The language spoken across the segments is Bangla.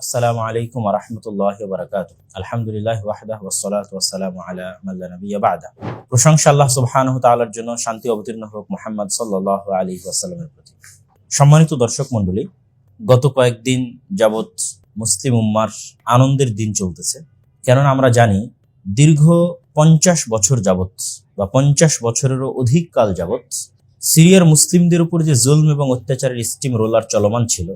আসসালামু আলাইকুম ওয়া রাহমাতুল্লাহি ওয়া বারাকাতুহু। আলহামদুলিল্লাহি ওয়াহদাহু ওয়াসসালাতু ওয়াসসালামু আলা মান লা নাবিয়্যা বা'দা। প্রশংসা আল্লাহ সুবহানাহু ওয়া তাআলার জন্য, শান্তি অবতীর্ণ হোক মুহাম্মদ সাল্লাল্লাহু আলাইহি ওয়াসাল্লামের প্রতি। সম্মানিত দর্শক মণ্ডলী, গত কয়েকদিন যাবৎ মুসলিম উম্মার আনন্দের দিন চলতেছে। কেননা আমরা জানি দীর্ঘ 50 বছর যাবৎ বা 50 বছরেরও অধিক কাল যাবৎ সিরিয়ার মুসলিমদের উপর যে জুলম এবং অত্যাচারের স্টিম রোলার চলমান ছিল,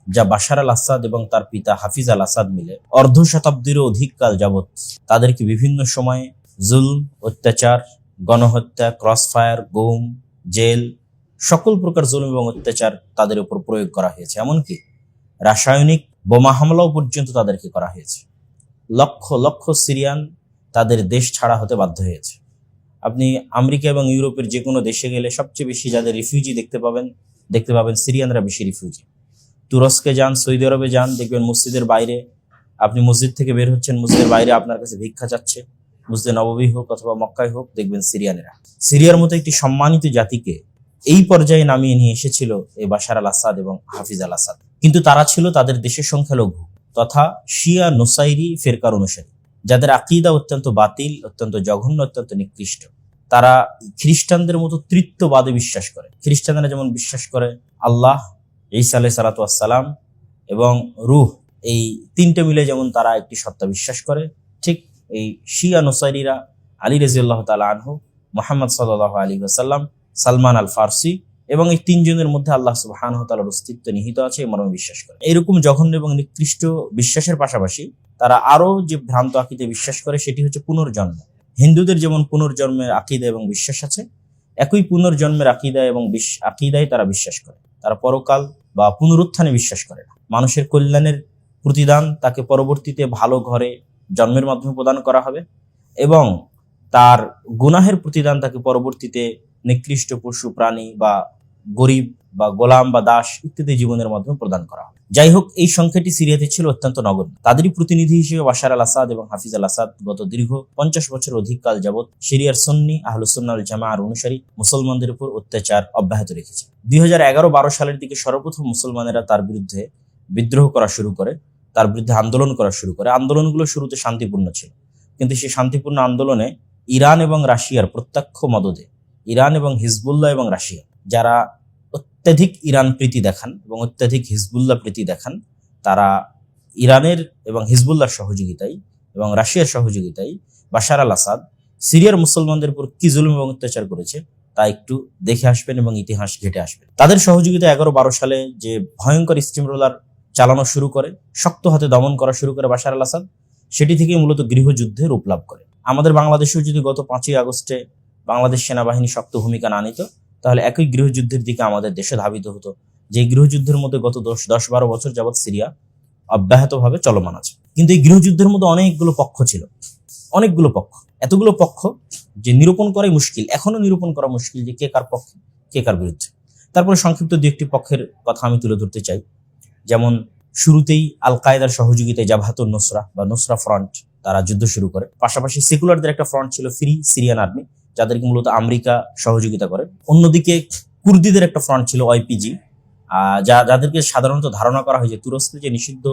যা বাশার আল আসাদ এবং তার পিতা হাফিজ আল আসাদ মিলে অর্ধ শতাব্দীরও অধিক কাল যাবৎ তাদেরকে বিভিন্ন সময়ে জুলম, অত্যাচার, গণহত্যা, ক্রসফায়ার, গুম, জেল, সকল প্রকার জুলম এবং অত্যাচার তাদের উপর প্রয়োগ করা হয়েছে। এমনকি রাসায়নিক বোমা হামলাও পর্যন্ত তাদেরকে করা হয়েছে। লক্ষ লক্ষ সিরিয়ান তাদের দেশ ছাড়া হতে বাধ্য হয়েছে। আপনি আমেরিকা এবং ইউরোপের যে কোনো দেশে গেলে সবচেয়ে বেশি যাদের রিফিউজি দেখতে পাবেন সিরিয়ানরা বেশি রিফিউজি। তুরস্কে যান, সৌদি আরবে যান, দেখবেন মসজিদের বাইরে, আপনি মসজিদ থেকে বের হচ্ছেন, মসজিদের বাইরে আপনার কাছে ভিক্ষা চাচ্ছে, মসজিদে নববী হোক অথবা মক্কায় হোক, দেখবেন সিরিয়ানেরা। সিরিয়ার মতো একটি সম্মানিত জাতিকে এই পর্যায়ে নামিয়ে নিয়ে এসেছিল এই বাশার আল আসাদ এবং হাফিজ আল আসাদ। কিন্তু তারা ছিল তাদের দেশের সংখ্যালঘু তথা শিয়া নুসাইরি ফেরকার অনুসারী, যাদের আকীদা অত্যন্ত বাতিল, অত্যন্ত জঘন্য, অত্যন্ত নিকৃষ্ট। তারা খ্রিস্টানদের মতো তৃত্ববাদে বিশ্বাস করে। খ্রিস্টানরা যেমন বিশ্বাস করে আল্লাহ, ঈসা আলাইহিস সালাতু ওয়াস সালাম এবং রূহ, এই তিনটে মিলে যেমন তারা একটি সত্তা বিশ্বাস করে, ঠিক এই শিয়া নুসাইরিরা আলী রাদিয়াল্লাহু তাআলা আনহু, মুহাম্মদ সাল্লাল্লাহু আলাইহি ওয়াসাল্লাম, সালমান আল ফারসি এবং এই তিনজনের মধ্যে আল্লাহ সুবহানাহু ওয়া তাআলার অস্তিত্ব নিহিত আছে এই মর্মে বিশ্বাস করে। এরকম জঘন্য এবং নিকৃষ্ট বিশ্বাসের পাশাপাশি তারা আরো যে ভ্রান্ত আকীদা বিশ্বাস করে সেটি হচ্ছে পুনর্জন্ম। হিন্দুদের যেমন পুনর্জন্মের আকীদা এবং বিশ্বাস আছে, একই পুনর্জন্মের আকীদা এবং আকীদায় তারা বিশ্বাস করে। তারা পরকাল বা পুনরুত্থানে বিশ্বাস করে না। মানুষের কল্যাণের প্রতিদান তাকে পরবর্তীতে ভালো ঘরে জন্মের মাধ্যমে প্রদান করা হবে এবং তার গুনাহের প্রতিদান তাকে পরবর্তীতে নিকৃষ্ট পশু প্রাণী বা গরিব বা গোলাম বা দাস ইত্যাদি জীবনের মাধ্যমে প্রদান করা হবে। যাই হোক, এই সংখ্যাটি সিরিয়াতে ছিল অত্যন্ত নগণ্য। তাদেরই প্রতিনিধি হিসেবে বাশার আল আসাদ এবং হাফিজ আল আসাদ গত দীর্ঘ 50 বছর অধিক কাল যাবৎ সিরিয়ার সুন্নি আহলুস সুন্নাহ ওয়াল জামাআর অনুসারী মুসলমানদের উপর অত্যাচার অব্যাহত রেখেছে। 2011-12 সালের দিকে সর্বপ্রথম মুসলমানেরা তার বিরুদ্ধে বিদ্রোহ করা শুরু করে, তার বিরুদ্ধে আন্দোলন করা শুরু করে। আন্দোলনগুলো শুরুতে শান্তিপূর্ণ ছিল, কিন্তু সেই শান্তিপূর্ণ আন্দোলনে ইরান এবং রাশিয়ার প্রত্যক্ষ মদদে, ইরান এবং হিজবুল্লাহ এবং রাশিয়া, যারা অত্যাধিক ইরান প্রীতি দেখান এবং অত্যাধিক হিজবুল্লাহ প্রীতি দেখান, তারা ইরানের এবং হিজবুল্লাহর সহযোগিতায় এবং রাশিয়ার সহযোগিতায় বাশার আল আসাদ সিরিয়ার মুসলমানদের উপর কি জুলুম এবং অত্যাচার করেছে তা একটু দেখে আসবেন এবং ইতিহাস ঘেটে আসবেন। তাদের সহযোগিতায় 11-12 সালে যে ভয়ঙ্কর স্টিম রোলার চালানো শুরু করে, শক্ত হাতে দমন করা শুরু করে বাশার আল আসাদ, সেটি থেকে মূলত গৃহযুদ্ধে রূপ লাভ করে। আমাদের বাংলাদেশেও যদি গত 5ই আগস্টে বাংলাদেশ সেনাবাহিনী শক্ত ভূমিকা না নিত, তাহলে একই গৃহযুদ্ধের দিকে আমাদের দেশে ধাবিত হতো। যে গৃহযুদ্ধের মধ্যে গত 10-12 বছর যাবৎ সিরিয়া অব্যাহতভাবে চলমান আছে। কিন্তু এই গৃহযুদ্ধের মধ্যে অনেকগুলো পক্ষ ছিল, এতগুলো পক্ষ যে নিরূপণ করাই মুশকিল, এখনো নিরূপণ করা মুশকিল যে কে কার পক্ষে, কে কার বিরুদ্ধে। তারপরে সংক্ষিপ্ত দু একটি পক্ষের কথা আমি তুলে ধরতে চাই। যেমন শুরুতেই আল কায়েদার সহযোগিতায় জাবহাতুন নুসরা বা নুসরা ফ্রন্ট তারা যুদ্ধ শুরু করে। পাশাপাশি সেকুলারদের একটা ফ্রন্ট ছিল ফ্রি সিরিয়ান আর্মি, যাদেরকে মূলত আমেরিকা সহযোগিতা করে। অন্যদিকে কুর্দিদের একটা ফ্রন্ট ছিল ওয়াইপিজি, যাদেরকে সাধারণত ধারণা করা হয় যে তুরস্কের যে নিষিদ্ধ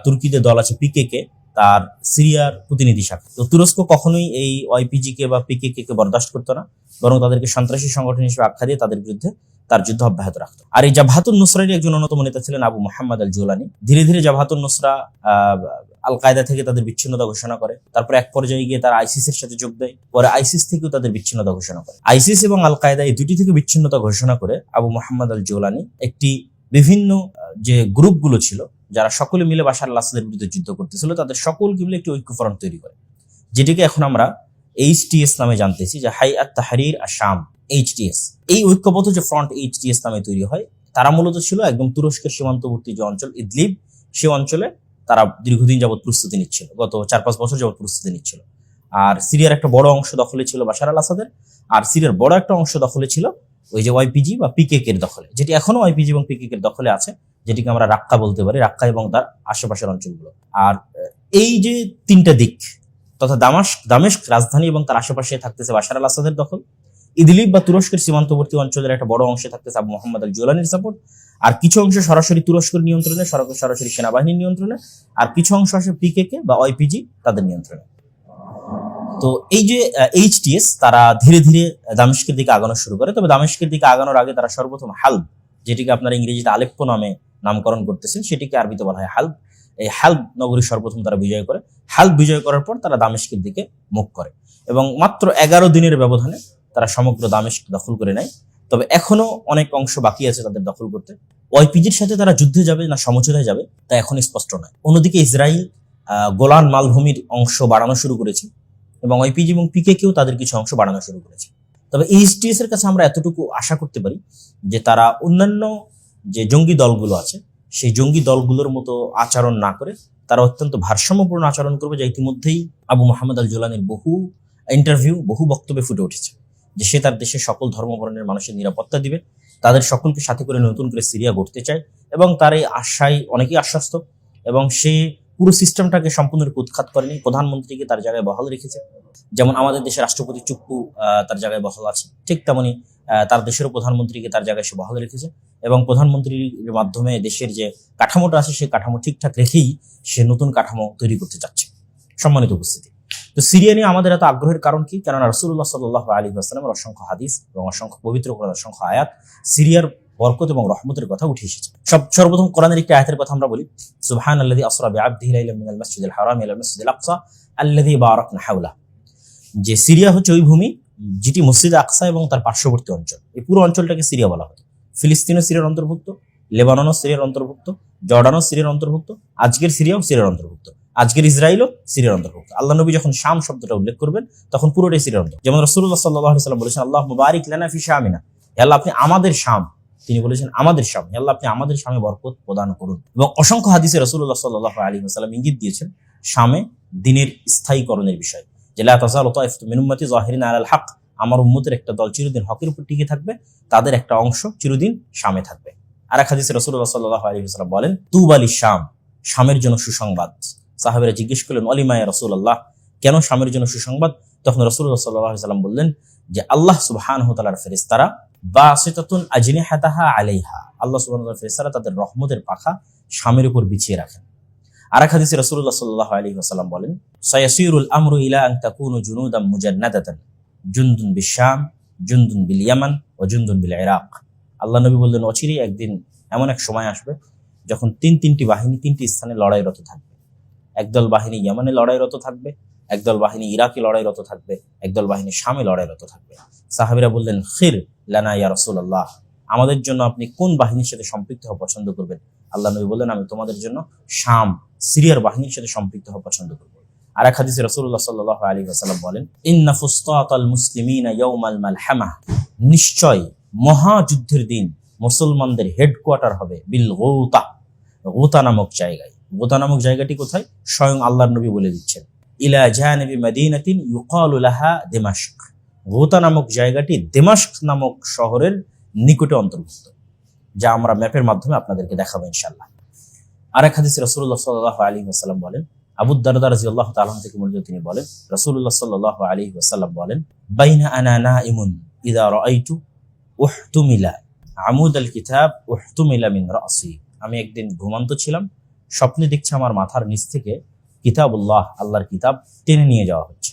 তুর্কিদের দল আছে পিকেকে, তার সিরিয়ার প্রতিনিধি শাখা। তো তুরস্ক কখনোই এই ওয়াইপিজি কে বা পিকেকে কে বরদাস্ত করতো না, বরং তাদেরকে সন্ত্রাসী সংগঠন হিসেবে আখ্যা দিয়ে তাদের বিরুদ্ধে তার যুদ্ধ অব্যাহত রাখত। আর এই জাবহাতুন নুসরার একজন অন্যতম নেতা ছিলেন আবু মুহাম্মদ আল জুলানি। ধীরে ধীরে জাবহাতুন নুসরা আল কায়দা থেকে তাদের বিচ্ছিন্নতা ঘোষণা করে। তারপরে এক পর্যায়ে গিয়ে তারা আইসিসের সাথে যোগ দেয়। পরে আইসিস থেকেও তাদের বিচ্ছিন্নতা ঘোষণা করে। আইসিস এবং আল কায়দা এই দুটি থেকে বিচ্ছিন্নতা ঘোষণা করে আবু মুহাম্মদ আল জুলানি একটি বিভিন্ন যে গ্রুপগুলো ছিল, যারা সকলে মিলে বাশার আল আসাদের বিরুদ্ধে যুদ্ধ করতেছিল, তাদের সকলকে মিলে একটি ঐক্যফ্রন্ট তৈরি করে, যেটিকে এখন আমরা এইচটিএস নামে জানতেছি, যে হাইআত তাহরির আশ-শাম, এইচটিএস। এই ঐক্যবদ্ধ যে ফ্রন্ট এইচটিএস নামে তৈরি হয়, তারা মূলত ছিল একদম তুরস্কের সীমান্তবর্তী যে অঞ্চল ইদলিব, সে অঞ্চলে তারা দীর্ঘদিন যাবৎ প্রস্তুতি নিচ্ছিল, গত 4-5 বছর যাবৎ প্রস্তুতি নিচ্ছিল। আর সিরিয়ার একটা বড় অংশ দখলে ছিল বাশার আল আসাদের, আর সিরিয়ার বড় একটা অংশ দখলে ছিল ওই যে ওয়াইপিজি বা পিকেকের দখলে, যেটি এখনো ওয়াইপিজি এবং পিকেকের দখলে আছে, যেটিকে আমরা রাক্কা বলতে পারি, রাক্কা এবং তার আশেপাশের অঞ্চলগুলো। আর এই যে তিনটা দিক তথা দামেস্ক রাজধানী এবং তার আশেপাশে থাকতেছে বাশার আল আসাদের দখল, ইদলিব বা তুরস্কের সীমান্তবর্তী অঞ্চলের একটা বড় অংশে থাকতেছে আবু মোহাম্মদ আল জুলানির সাপোর্ট, আর কিছু অংশ সরাসরি তুরস্কের নিয়ন্ত্রণে, সরাসরি সেনাবাহিনীর নিয়ন্ত্রণে, আর কিছু অংশ আসে পিকেকে বা ওয়াইপিজি তাদের নিয়ন্ত্রণে। তো এই যে এইচটিএস তারা ধীরে ধীরে দামেস্কের দিকে আগানো শুরু করে। তবে দামেস্কের দিকে আগানোর আগে তারা সর্বপ্রথম হালব, যেটিকে আপনারা ইংরেজিতে আলেপ্পো নামে নামকরণ করতেছেন, সেটিকে আরবিতে বলা হয় হালব। এই হালব নগরী সর্বপ্রথম তারা বিজয় করে। হালব বিজয় করার পর তারা দামেস্কের দিকে মুখ করে এবং মাত্র 11 দিনের ব্যবধানে তারা সমগ্র দামেস্ক দখল করে নেয়। তবে এখনো অনেক অংশ বাকি আছে তাদের দখল করতে। ওয়াইপিজির সাথে তারা যুদ্ধে যাবে না সমঝোতায় যাবে তা এখন স্পষ্ট নয়। অন্যদিকে ইসরায়েল গোলান মালভূমির অংশ বাড়ানো শুরু করেছে এবং ওয়াইপিজি এবং পিকেকেও তাদের কিছু অংশ বাড়ানো শুরু করেছে। তবে এইচটিএস এর কাছে আমরা এতটুকু আশা করতে পারি যে তারা অন্যান্য যে জঙ্গি দলগুলো আছে সেই জঙ্গি দলগুলোর মতো আচরণ না করে তারা অত্যন্ত ভারসাম্যপূর্ণ আচরণ করবে, যা ইতিমধ্যেই আবু মোহাম্মদ আল জুলানির বহু ইন্টারভিউ, বহু বক্তব্যে ফুটে উঠেছে যে সে তার দেশের সকল ধর্মবর্ণের মানুষের নিরাপত্তা দিবে, তাদের সকলকে সাথে করে নতুন করে সিরিয়া গড়তে চায় এবং তার এই আশায় অনেকেই আশ্বস্ত এবং সে পুরো সিস্টেমটাকে সম্পূর্ণরূপে উৎখাত করেনি। প্রধানমন্ত্রীকে তার জায়গায় বহাল রেখেছে, যেমন আমাদের দেশের রাষ্ট্রপতি চুপ্পু তার জায়গায় বহাল আছে, ঠিক তেমনি তার দেশেরও প্রধানমন্ত্রীকে তার জায়গায় সে বহাল রেখেছে এবং প্রধানমন্ত্রীর মাধ্যমে দেশের যে কাঠামোটা আছে সেই কাঠামো ঠিকঠাক রেখেই সে নতুন কাঠামো তৈরি করতে চাচ্ছে। সম্মানিত উপস্থিতি, তো সিরিয়া নিয়ে আমাদের এত আগ্রহের কারণ কি? কেননা রাসূলুল্লাহ সাল্লাল্লাহু আলাইহি ওয়াসাল্লামের অসংখ্য হাদিস এবং অসংখ্য পবিত্র কোরআনের অসংখ্য আয়াত সিরিয়ার বরকত এবং রহমতের কথা উঠে এসেছে। সর্বপ্রথম কোরআনের একটি আয়াতের কথা আমরা বলি, সুবহানাল্লাযী আসরা বিআবদিহি লাইলাম মিনাল মাসজিদিল হারাম ইলাল মাসজিদিল আকসা আল্লাযী বারাকনা হাওলা। যে সিরিয়া হচ্ছে ওই ভূমি যেটি মসজিদ আকসা এবং তার পার্শ্ববর্তী অঞ্চল, এই পুরো অঞ্চলটাকে সিরিয়া বলা হয়। ফিলিস্তিনও সিরিয়ার অন্তর্ভুক্ত, লেবাননও সিরিয়ার অন্তর্ভুক্ত, জর্ডানও সিরিয়ার অন্তর্ভুক্ত, আজকের সিরিয়াও সিরিয়ার অন্তর্ভুক্ত, আজকের ইসরায়েলও সিরিয়ার অন্তর্ভুক্ত। আল্লাহ নবী যখন শাম শব্দটা উল্লেখ করবেন তখন পুরোটাই সিরিয়ার অন্তর্ভুক্ত। যেমন রাসূলুল্লাহ সাল্লাল্লাহু আলাইহি ওয়াসাল্লাম বলেছেন, আল্লাহুম্মা বারিক লানা ফি শামিনা, হে আল্লাহ আপনি আমাদের শাম, তিনি বলেছেন আমাদের শাম, হে আল্লাহ আপনি আমাদের শামে বরকত প্রদান করুন। এবং অসংখ্য হাদিসে রাসূলুল্লাহ সাল্লাল্লাহু আলাইহি ওয়াসাল্লাম ইঙ্গিত দিয়েছেন শামে দ্বীনের স্থায়ীকরণের বিষয়, যে লা তাযালু তাইফাতুম মিন উম্মতি যাহিরিনা আলাল হক, আমার উম্মতের একটা দল চিরদিন হকের উপর টিকে থাকবে, তাদের একটা অংশ চিরদিন শামে থাকবে। আর এক হাদিসে রাসূলুল্লাহ সাল্লাল্লাহু আলাইহি ওয়াসাল্লাম বলেন, তুবা লিশ-শাম, শামের জন্য সুসংবাদ। সাহাবীরা জিজ্ঞেস করলেন, ওয়ালিমা ইয়া রাসূলুল্লাহ, কেন শামের জন্য সুসংবাদ? তখন রাসূলুল্লাহ সাল্লাল্লাহু আলাইহি ওয়াসাল্লাম বললেন যে আল্লাহ সুবহানাহু ওয়া তাআলার ফেরেশতারা বাসিতাতুন আজনিহাতাহা আলাইহা, আল্লাহ সুবহানাহু ওয়া তাআলার ফেরেশতারা তাদের রহমতের পাখা শামের উপর বিছিয়ে রাখেন। আর এক হাদিসে রাসূলুল্লাহ সাল্লাল্লাহু আলাইহি ওয়াসাল্লাম বলেন, সায়াসিরুল আমরু ইলা আন তাকুনু জুনুদাম মুজান্নাদাতান, জুনদুন বিশ-শাম, জুনদুন বিল ইয়ামান ওয়া জুনদুন বিল ইরাক। আল্লাহ নবী বললেন, অচিরেই একদিন এমন এক সময় আসবে যখন তিনটি বাহিনী তিনটি স্থানে লড়াইরত থাকবে। একদল বাহিনী ইয়ামানে লড়াইরত থাকবে, একদল বাহিনী ইরাকে লড়াইরত থাকবে, একদল বাহিনী শামে লড়াইরত থাকবে। সাহাবীরা বললেন, খির লানা ইয়া রাসূলুল্লাহ, আমাদের জন্য আপনি কোন বাহিনীর সাথে সম্পৃক্ত হওয়া পছন্দ করবেন? আল্লাহ নবী বললেন, আমি তোমাদের জন্য শাম, সিরিয়ার বাহিনীর সাথে সম্পৃক্ত হওয়া পছন্দ করব। আর এক হাদিসে রাসূলুল্লাহ সাল্লাল্লাহু আলাইহি ওয়াসাল্লাম বলেন, ইন্না ফুসতাতাল মুসলিমিনা ইয়াউমাল মালহামা, নিশ্চয় মহাযুদ্ধের দিন মুসলমানদের হেডকোয়ার্টার হবে বিল গৌতা, গোতা নামক জায়গায়। গোতা নামক জায়গাটি কোথায়? স্বয়ং আল্লাহর নবী বলে দিচ্ছেন, ইলা জানিবি মাদিনাতিন ইউকালু লাহা দিমাশক, গোতা নামক জায়গাটি দিমাশক নামক শহরের নিকটে অন্তর্ভুক্ত, যা আমরা ম্যাপের মাধ্যমে আপনাদেরকে দেখাবো ইনশাআল্লাহ। আর এক হাদিসে রাসূলুল্লাহ সাল্লাল্লাহু আলাইহি ওয়াসাল্লাম বলেন, আবু দারদা রাদিয়াল্লাহু তাআলা আনহু থেকে বর্ণিত, তিনি বলেন, রাসূলুল্লাহ সাল্লাল্লাহু আলাইহি ওয়াসাল্লাম বলেন, বাইনা আনা নাইমুন ইযা রাআইতু উহতুমিলা আমুদাল কিতাব উহতুমিলা মিন রাসি, আমি একদিন ঘুমন্ত ছিলাম, স্বপ্নে দেখছি আমার মাথার নিচ থেকে কিতাবুল্লাহ, আল্লাহর কিতাব টেনে নিয়ে যাওয়া হচ্ছে।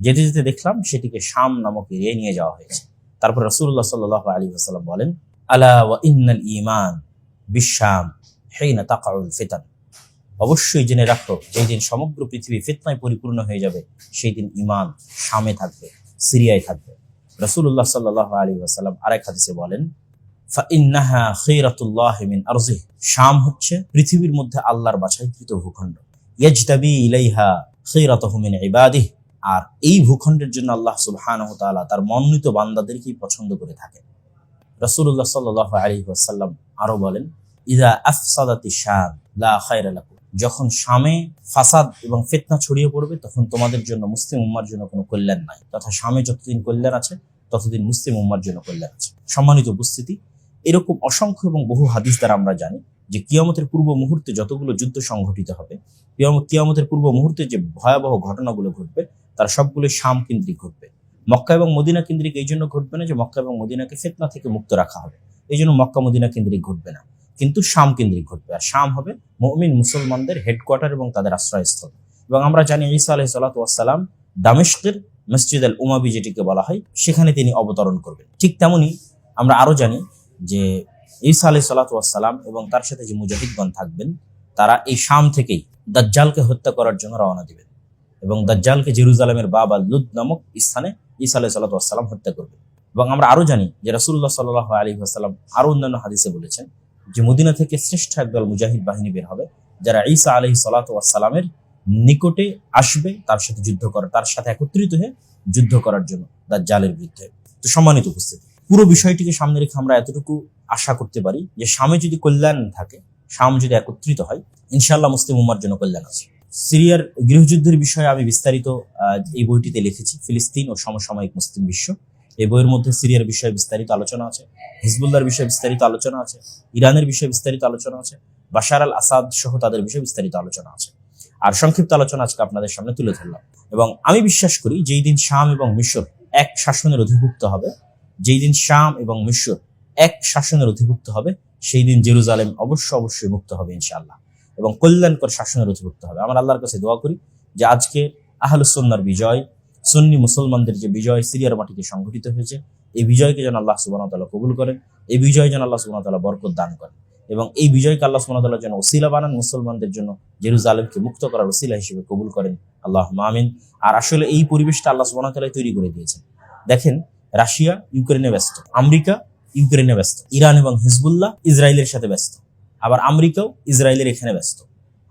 যেতে যেতে দেখলাম সেটিকে শাম নামক এরিয়ায় নিয়ে যাওয়া হয়েছে। তারপর রাসূলুল্লাহ সাল্লাল্লাহু আলাইহি ওয়াসাল্লাম বলেন, আলা ওয়া ইন্নাল ঈমান বিশ-শাম হিনা তাকাউল ফিতান, অবশ্যই জেনে রাখো যেই দিন সমগ্র পৃথিবী ফিতনায় পরিপূর্ণ হয়ে যাবে সেই দিন ঈমান শামে থাকবে, সিরিয়ায় থাকবে। রাসূলুল্লাহ সাল্লাল্লাহু আলাইহি ওয়াসাল্লাম আরেক হাদিসে বলেন, ফাইন্নাহা খায়রাতুল্লাহি মিন আরজিহি, শাম হচ্ছে পৃথিবীর মধ্যে আল্লাহর বাছাইকৃত ভূখণ্ড। ইয়াজতাবি ইলাইহা খায়রাতুহু মিন ইবাদিহি, আর এই ভূখণ্ডের জন্য আল্লাহ সুবহানাহু ওয়া তাআলা তার মনোনীত বান্দাদেরকেই পছন্দ করে থাকেন। রাসূলুল্লাহ সাল্লাল্লাহু আলাইহি ওয়াসাল্লাম আরো বলেন, ইযা আফসাদাতিশ শাম লা খায়রা লাকুম, যখন শামে ফাসাদ এবং ফিতনা ছড়িয়ে পড়বে তখন তোমাদের জন্য, মুসলিম উম্মার জন্য কোনো কল্যাণ নাই, তথা শামে যতদিন কল্যাণ আছে ততদিন মুসলিম উম্মার জন্য কল্যাণ আছে। সম্মানিত উপস্থিতি, এরকম অসংখ্য এবং বহু হাদিস দ্বারা আমরা জানি যে কিয়ামতের পূর্ব মুহূর্তে যতগুলো যুদ্ধ সংঘটিত হবে, কিয়ামতের পূর্ব মুহূর্তে যে ভয়াবহ ঘটনাগুলো ঘটবে তার সবগুলো শাম কেন্দ্রিক ঘটবে। মক্কা এবং মদিনা কেন্দ্রিক এই জন্য ঘটবে না যে মক্কা এবং মদিনাকে ফিতনা থেকে মুক্ত রাখা হবে, এই জন্য মক্কা মদিনা কেন্দ্রিক ঘটবে না, কিন্তু শাম কেন্দ্রিক ঘটবে। আর শাম হবে মুমিন মুসলমানদের হেডকোয়ার্টার এবং তাদের আশ্রয়স্থল। এবং আমরা জানি ঈসা আলাইহিস সালাতু ওয়াস সালাম দামেস্কের মসজিদ আল উমাবি যেটিকে বলা হয় সেখানে তিনি অবতরণ করবেন। ঠিক তেমনি আমরা আরো জানি যে ঈসা আলাইহিস সালাতু ওয়াস সালাম এবং তার সাথে যে মুজাহিদগণ থাকবেন তারা এই শাম থেকেই দাজ্জালকে হত্যা করার জন্য রওনা দিবেন এবং দাজ্জালকে জেরুজালেমের বাব আল লুদ নামক স্থানে ঈসা আলাইহিস সালাতু ওয়াস সালাম হত্যা করবেন। এবং আমরা আরো জানি যে রাসূলুল্লাহ সাল্লাল্লাহু আলাইহি ওয়াসাল্লাম আরো অন্যান্য হাদিসে বলেছেন যে মদিনা থেকে শ্রেষ্ঠ একদল মুজাহিদ বাহিনী বের হবে যারা ঈসা আলাইহিস সালাতু ওয়াস সালামের নিকটে আসবে তার সাথে যুদ্ধ করার, তার সাথে একত্রিত হয়ে যুদ্ধ করার জন্য দাজ্জালের বিরুদ্ধে। তো সম্মানিত উপস্থিতি, পুরো বিষয়টিকে সামনে রেখে আমরা এতটুকু আশা করতে পারি যে শামে যদি কল্যাণ থাকে, শাম যদি একত্রিত হয়, ইনশাআল্লাহ মুসলিম উম্মার জন্য কল্যাণ আছে। সিরিয়ার গৃহযুদ্ধের বিষয়ে আমি বিস্তারিত এই বইটিতে লিখেছি, ফিলিস্তিন ও সমসাময়িক মুসলিম বিশ্ব। এই বইয়ের মধ্যে সিরিয়ার বিষয়ে বিস্তারিত আলোচনা আছে, হিজবুল্লাহর বিষয়ে বিস্তারিত আলোচনা আছে, ইরানের বিষয়ে বিস্তারিত আলোচনা আছে, বাশার আল আসাদ সহ তাদের বিষয়ে বিস্তারিত আলোচনা আছে। আর সংক্ষিপ্ত আলোচনা আজকে আপনাদের সামনে তুলে ধরলাম। এবং আমি বিশ্বাস করি যেই দিন শাম এবং মিশর এক শাসনের অধিভুক্ত হবে, যেই দিন শাম এবং মিশর এক শাসনের অধিভুক্ত হবে, সেই দিন জেরুজালেম অবশ্যই মুক্ত হবে ইনশাআল্লাহ এবং কল্যাণকর শাসনের অধিভুক্ত হবে। আমরা আল্লাহর কাছে দোয়া করি যে আজকে আহলুস সুন্নাহর বিজয়, সুন্নি মুসলমানদের যে বিজয় সিরিয়ার মাটিতে সংঘটিত হয়েছে, এই বিজয়কে যেন আল্লাহ সুবহানাহু ওয়া তাআলা কবুল করেন, এই বিজয় যেন আল্লাহ সুবহানাহু ওয়া তাআলা বরকত দান করেন এবং এই বিজয়কে আল্লাহ সুবহানাহু ওয়া তাআলা যেন ওসিলা বানান, মুসলমানদের জন্য জেরুজালেমকে মুক্ত করার ওসিলা হিসেবে কবুল করেন, আল্লাহুম্মা আমিন। আর আসলে এই পরিবেশটা আল্লাহ সুবহানাহু ওয়া তাআলা তৈরি করে দিয়েছেন। দেখেন, রাশিয়া ইউক্রেনে ব্যস্ত, আমেরিকা ইউক্রেনে ব্যস্ত, ইরান এবং হিজবুল্লাহ ইসরায়েলের সাথে ব্যস্ত, আবার আমেরিকাও ইসরায়েলের এখানে ব্যস্ত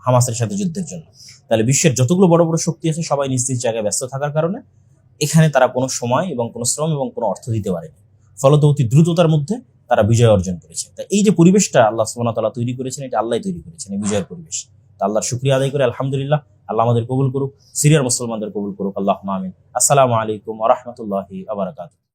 হামাসের সাথে যুদ্ধের জন্য। তাহলে বিশ্বের যতগুলো বড় বড় শক্তি আছে সবাই নিজ নিজ জায়গায় ব্যস্ত থাকার কারণে এখানে তারা কোনো সময় এবং কোনো শ্রম এবং কোনো অর্থ দিতে পারেনি, ফলত অতি দ্রুততার মধ্যে তারা বিজয় অর্জন করেছে। তা এই যে পরিবেশটা আল্লাহ সুবহানাহু ওয়া তাআলা তৈরি করেছেন, এটা আল্লাহই তৈরি করেছেন, এই বিজয়ের পরিবেশ। তা আল্লাহর শুকরিয়া আদায় করে আলহামদুলিল্লাহ, আল্লাহ আমাদের কবুল করুক, সিরিয়ার মুসলমানদের কবুল করুক, আল্লাহুম্মা আমিন। আসসালামু আলাইকুম ওয়া রাহমাতুল্লাহি ওয়া বারাকাতুহু।